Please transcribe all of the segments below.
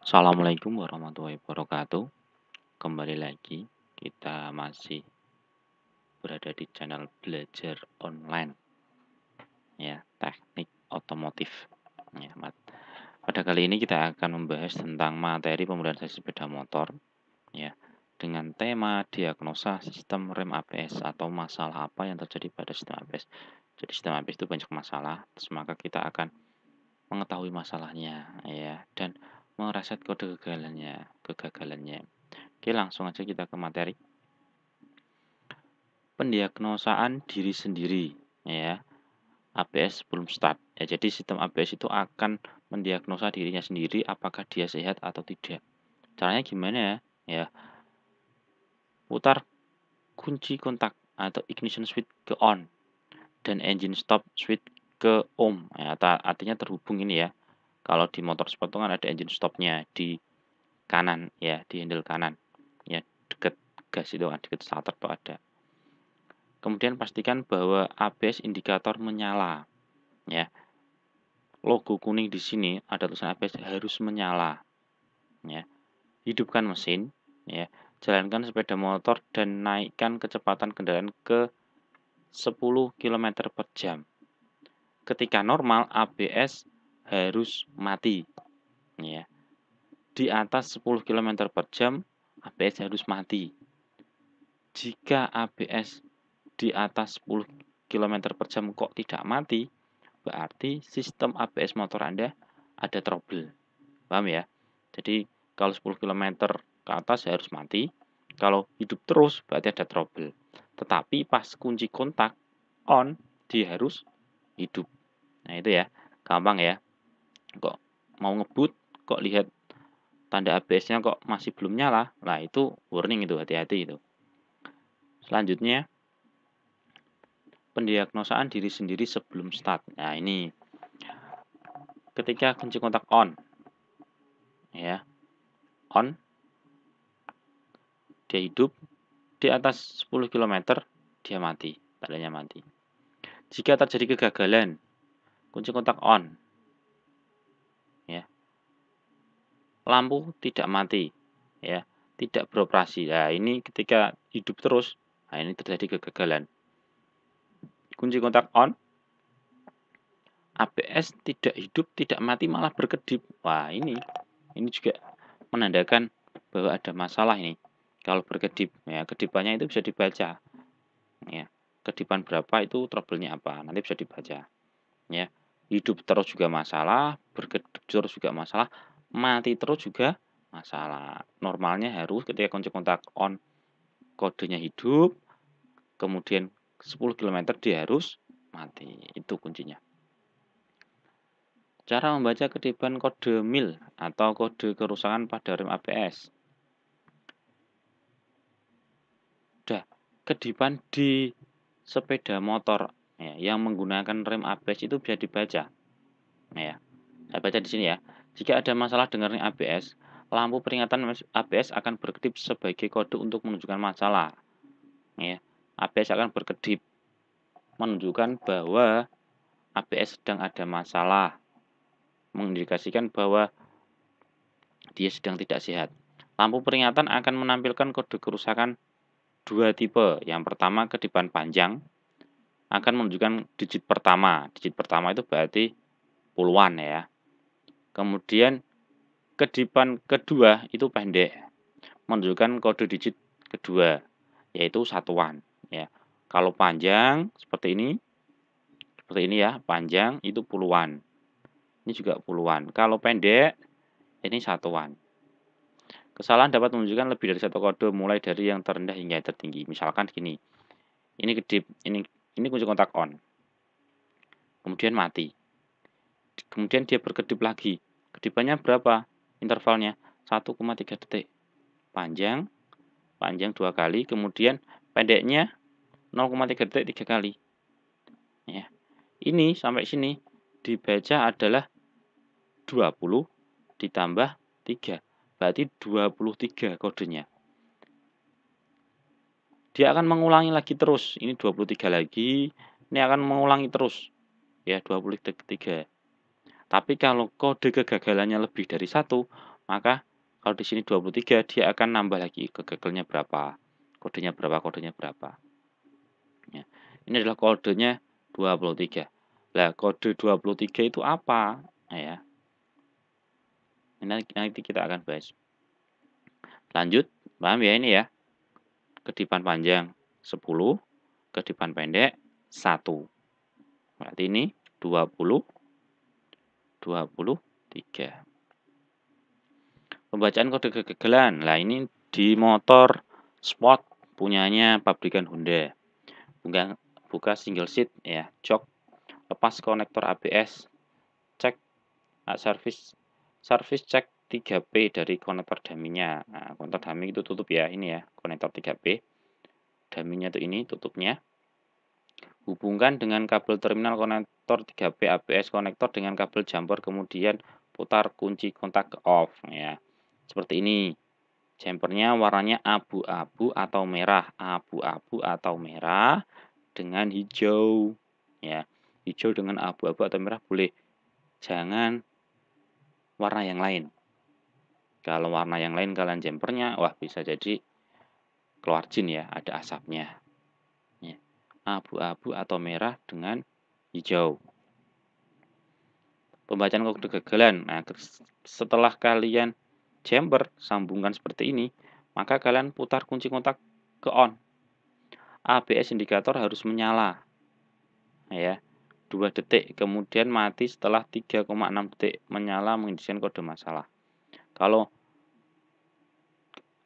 Assalamualaikum warahmatullahi wabarakatuh. Kembali lagi kita masih berada di channel belajar online ya, teknik otomotif. Ya, pada kali ini kita akan membahas tentang materi pemrograman sepeda motor ya, dengan tema diagnosa sistem rem ABS atau masalah apa yang terjadi pada sistem ABS. Jadi sistem ABS itu banyak masalah, terus maka kita akan mengetahui masalahnya ya dan mereset kode kegagalannya. Oke, langsung aja kita ke materi. Pendiagnosaan diri sendiri ya. ABS sebelum start. Ya, jadi sistem ABS itu akan mendiagnosa dirinya sendiri apakah dia sehat atau tidak. Caranya gimana ya? Ya, putar kunci kontak atau ignition switch ke on dan engine stop switch ke on. Ya, artinya terhubung ini ya. Kalau di motor sport kan ada engine stopnya di kanan ya, di handle kanan. Ya, dekat gas itu kan, dekat starter tuh ada. Kemudian pastikan bahwa ABS indikator menyala. Ya, logo kuning di sini ada tulisan ABS harus menyala. Ya, hidupkan mesin. Ya, jalankan sepeda motor dan naikkan kecepatan kendaraan ke 10 km per jam. Ketika normal, ABS harus mati. Ya, di atas 10 km per jam, ABS harus mati. Jika ABS di atas 10 km per jam kok tidak mati, berarti sistem ABS motor Anda ada trouble. Paham ya? Jadi kalau 10 km ke atas harus mati, kalau hidup terus berarti ada trouble. Tetapi pas kunci kontak on, dia harus hidup. Nah itu ya, gampang ya. Kok mau ngebut, kok lihat tanda ABS-nya kok masih belum nyala, nah itu warning itu, hati-hati itu. Selanjutnya, pendiagnosaan diri sendiri sebelum start. Nah ini, ketika kunci kontak on, ya, on, dia hidup, di atas 10 km dia mati, tandanya mati. Jika terjadi kegagalan, kunci kontak on, ya, lampu tidak mati, ya, tidak beroperasi. Nah, ini ketika hidup terus, nah ini terjadi kegagalan. Kunci kontak on, ABS tidak hidup, tidak mati, malah berkedip. Wah, ini juga menandakan bahwa ada masalah ini. Kalau berkedip, ya, kedipannya itu bisa dibaca. Ya, kedipan berapa itu trouble-nya apa? Nanti bisa dibaca. Ya, hidup terus juga masalah, berkedip terus juga masalah, mati terus juga masalah. Normalnya harus ketika kunci kontak on kodenya hidup, kemudian 10 km dia harus mati. Itu kuncinya. Cara membaca kedipan kode mil atau kode kerusakan pada rem ABS. Kedipan di sepeda motor ya, yang menggunakan rem ABS itu bisa dibaca. Ya, saya baca di sini ya. Jika ada masalah dengan rem ABS, lampu peringatan ABS akan berkedip sebagai kode untuk menunjukkan masalah. Ya, ABS akan berkedip menunjukkan bahwa ABS sedang ada masalah, mengindikasikan bahwa dia sedang tidak sehat. Lampu peringatan akan menampilkan kode kerusakan dua tipe. Yang pertama, kedipan panjang akan menunjukkan digit pertama. Digit pertama itu berarti puluhan ya. Kemudian kedipan kedua itu pendek, menunjukkan kode digit kedua, yaitu satuan ya. Kalau panjang seperti ini ya, panjang itu puluhan. Ini juga puluhan. Kalau pendek ini satuan. Kesalahan dapat menunjukkan lebih dari satu kode mulai dari yang terendah hingga yang tertinggi. Misalkan gini. Ini kedip, ini kunci kontak on. Kemudian mati. Kemudian dia berkedip lagi. Kedipannya berapa? Intervalnya 1,3 detik. Panjang 2 kali, kemudian pendeknya 0,3 detik 3 kali. Ya. Ini sampai sini dibaca adalah 20 ditambah 3. Berarti 23 kodenya. Dia akan mengulangi lagi terus. Ini 23 lagi. Ini akan mengulangi terus. Ya, 23. Tapi kalau kode kegagalannya lebih dari 1, maka kalau di sini 23 dia akan nambah lagi kegagalnya berapa, kodenya berapa, kodenya berapa. Ya. Ini adalah kodenya 23. Lah, kode 23 itu apa? Nah, ya. Nanti kita akan bahas. Lanjut, paham ya ini ya? Kedipan panjang 10, kedipan pendek 1. Berarti ini 20, 23. Pembacaan kode kegagalan. Lah ini di motor sport punyanya pabrikan Honda. Buka single seat ya, jok, lepas konektor ABS, cek service cek 3P dari konektor daminya. Nah, konektor dami itu tutup ya, ini ya, konektor 3P. Daminya itu ini tutupnya. Hubungkan dengan kabel terminal konektor 3P ABS konektor dengan kabel jumper, kemudian putar kunci kontak ke off ya. Seperti ini. Jumpernya warnanya abu-abu atau merah, abu-abu atau merah dengan hijau ya. Hijau dengan abu-abu atau merah boleh. Jangan warna yang lain. Kalau warna yang lain kalian jumpernya, wah bisa jadi keluar jin ya, ada asapnya. Ya. Abu-abu atau merah dengan hijau. Pembacaan kode kegagalan. Nah, setelah kalian jumper sambungkan seperti ini, maka kalian putar kunci kontak ke on. ABS indikator harus menyala. Ya. 2 detik, kemudian mati setelah 3,6 detik menyala mengindikasikan kode masalah. Kalau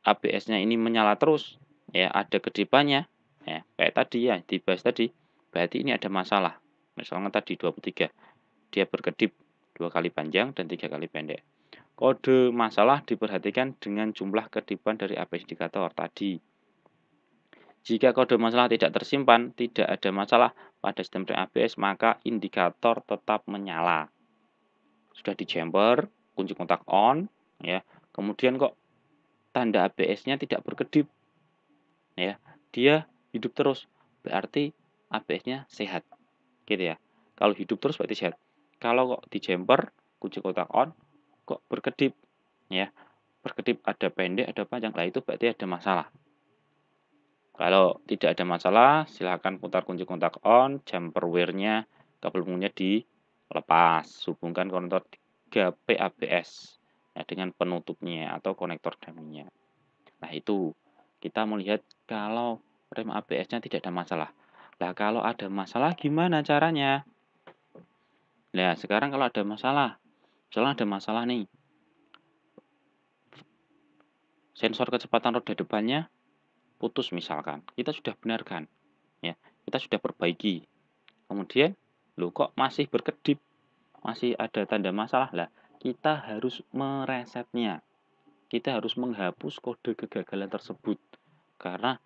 ABS-nya ini menyala terus, ya ada kedipannya, ya kayak tadi ya dibahas tadi, berarti ini ada masalah. Misalnya tadi 23, dia berkedip 2 kali panjang dan 3 kali pendek. Kode masalah diperhatikan dengan jumlah kedipan dari ABS indikator tadi. Jika kode masalah tidak tersimpan, tidak ada masalah pada sistem rem ABS, maka indikator tetap menyala. Sudah di jumper, kunci kontak on, ya. Kemudian kok tanda ABS-nya tidak berkedip, ya, dia hidup terus, berarti ABS-nya sehat, gitu ya. Kalau hidup terus berarti sehat. Kalau kok di jumper, kunci kontak on, kok berkedip, ya, berkedip ada pendek, ada panjang, lah itu berarti ada masalah. Kalau tidak ada masalah, silahkan putar kunci kontak on, jumper wear-nya, kabel penghubungnya dilepas, hubungkan konektor 3P ABS ya, dengan penutupnya atau konektor daminya. Nah itu kita melihat kalau rem ABS-nya tidak ada masalah. Nah kalau ada masalah gimana caranya? Nah sekarang kalau ada masalah, misalnya ada masalah nih, sensor kecepatan roda depannya putus misalkan, kita sudah benarkan, ya kita sudah perbaiki. Kemudian, loh kok masih berkedip, masih ada tanda masalah lah, kita harus meresetnya. Kita harus menghapus kode kegagalan tersebut. Karena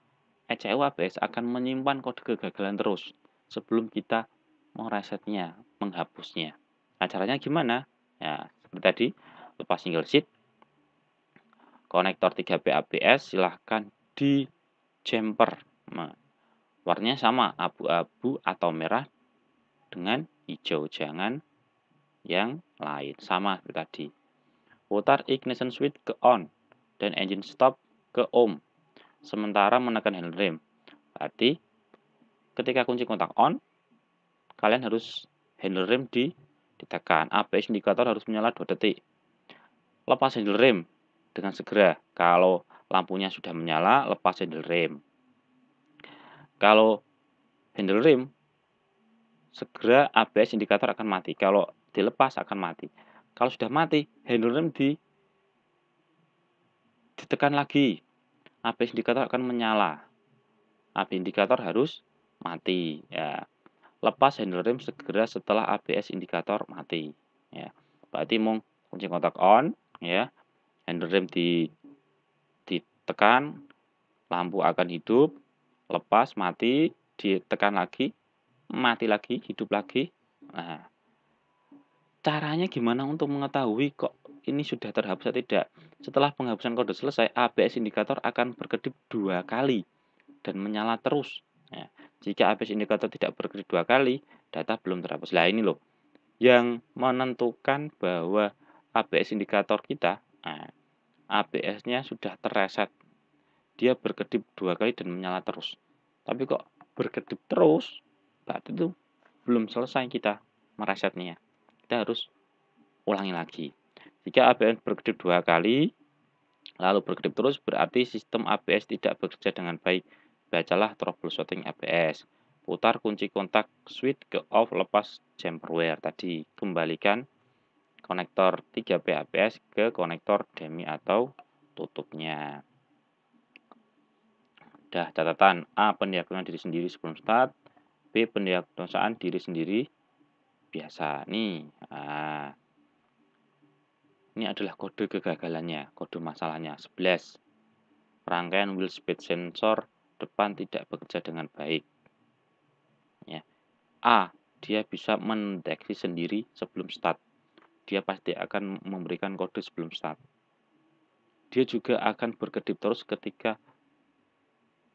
ECU ABS akan menyimpan kode kegagalan terus sebelum kita meresetnya, menghapusnya. Nah, caranya gimana? Ya, seperti tadi, lepas single seat, konektor 3P ABS silahkan di jumper. Nah, warnanya sama, abu-abu atau merah dengan hijau, jangan yang lain, sama seperti tadi. Putar ignition switch ke on dan engine stop ke on, sementara menekan handle rem. Berarti ketika kunci kontak on, kalian harus handle rem ditekan. ABS indikator harus menyala 2 detik. Lepas handle rem dengan segera. Kalau lampunya sudah menyala, lepas handle rem. Kalau handle rem, segera ABS indikator akan mati. Kalau dilepas akan mati. Kalau sudah mati, handle rem ditekan lagi. ABS indikator akan menyala. ABS indikator harus mati. Ya. Lepas handle rem segera setelah ABS indikator mati. Ya. Berarti mau kunci kontak on, ya. Handle rem ditekan, lampu akan hidup, lepas mati, ditekan lagi, mati lagi, hidup lagi. Nah, caranya gimana untuk mengetahui kok ini sudah terhapus atau tidak? Setelah penghapusan kode selesai, ABS indikator akan berkedip 2 kali dan menyala terus. Ya. Jika ABS indikator tidak berkedip 2 kali, data belum terhapus. Lah ini loh, yang menentukan bahwa ABS indikator kita Nah, ABS-nya sudah terreset, dia berkedip 2 kali dan menyala terus. Tapi kok berkedip terus, berarti itu belum selesai kita meresetnya. Kita harus ulangi lagi. Jika ABS berkedip 2 kali, lalu berkedip terus, berarti sistem ABS tidak bekerja dengan baik. Bacalah troubleshooting ABS. Putar kunci kontak switch ke off, lepas jumperware tadi. Kembalikan konektor 3P ABS ke konektor DMI atau tutupnya. Dah catatan: A. Pendiagnosaan diri sendiri sebelum start. B. Pendiagnosaan diri sendiri biasa. Nah, ini adalah kode kegagalannya, kode masalahnya. 11. Rangkaian wheel speed sensor depan tidak bekerja dengan baik. Ya. A. Dia bisa mendeteksi sendiri sebelum start. Dia pasti akan memberikan kode sebelum start. Dia juga akan berkedip terus ketika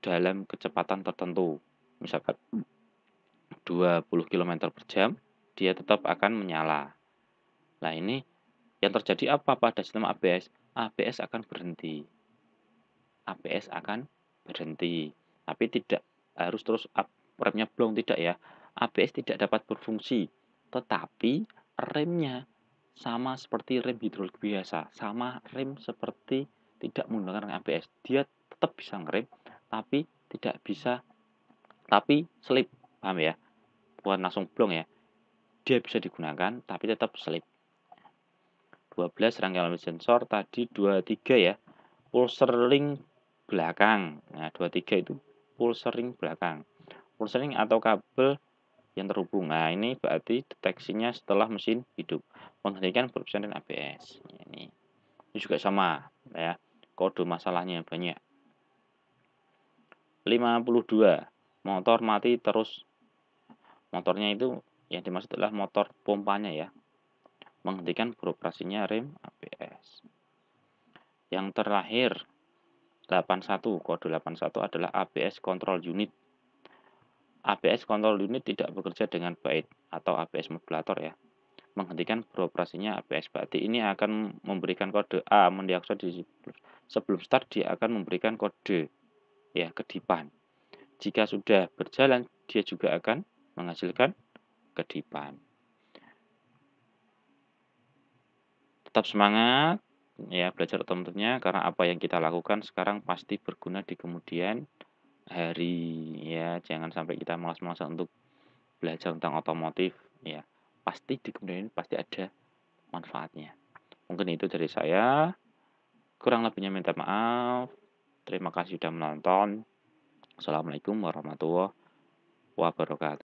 dalam kecepatan tertentu. Misalkan 20 km per jam, dia tetap akan menyala. Nah, ini yang terjadi apa pada sistem ABS? ABS akan berhenti. ABS akan berhenti. Tapi tidak harus terus remnya blong, tidak ya. ABS tidak dapat berfungsi. Tetapi remnya sama seperti rem hidrolik biasa. Sama rem seperti tidak menggunakan ABS. Dia tetap bisa ngerem, tapi tidak bisa, tapi selip. Paham ya? Bukan langsung blong ya. Dia bisa digunakan, tapi tetap selip. 12 rangkaian sensor, tadi 23 ya. Pulser ring belakang. Nah, 23 itu pulser ring belakang. Pulser ring atau kabel yang terhubung. Nah, ini berarti deteksinya setelah mesin hidup. Menghentikan perpindahan ABS. Ini juga sama ya. Kode masalahnya banyak. 52. Motor mati terus. Motornya itu yang dimaksud adalah motor pompanya ya. Menghentikan beroperasinya rem ABS. Yang terakhir 81, kode 81 adalah ABS control unit. ABS control unit tidak bekerja dengan baik atau ABS modulator ya. Menghentikan beroperasinya ABS, berarti ini akan memberikan kode A, mendiagnosis sebelum start dia akan memberikan kode ya, kedipan. Jika sudah berjalan, dia juga akan menghasilkan kedipan. Tetap semangat ya belajar otomotifnya, karena apa yang kita lakukan sekarang pasti berguna di kemudian hari ya. Jangan sampai kita malas-malasan untuk belajar tentang otomotif ya. Pasti di kemudian pasti ada manfaatnya. Mungkin itu dari saya. Kurang lebihnya minta maaf. Terima kasih sudah menonton. Assalamualaikum warahmatullahi wabarakatuh.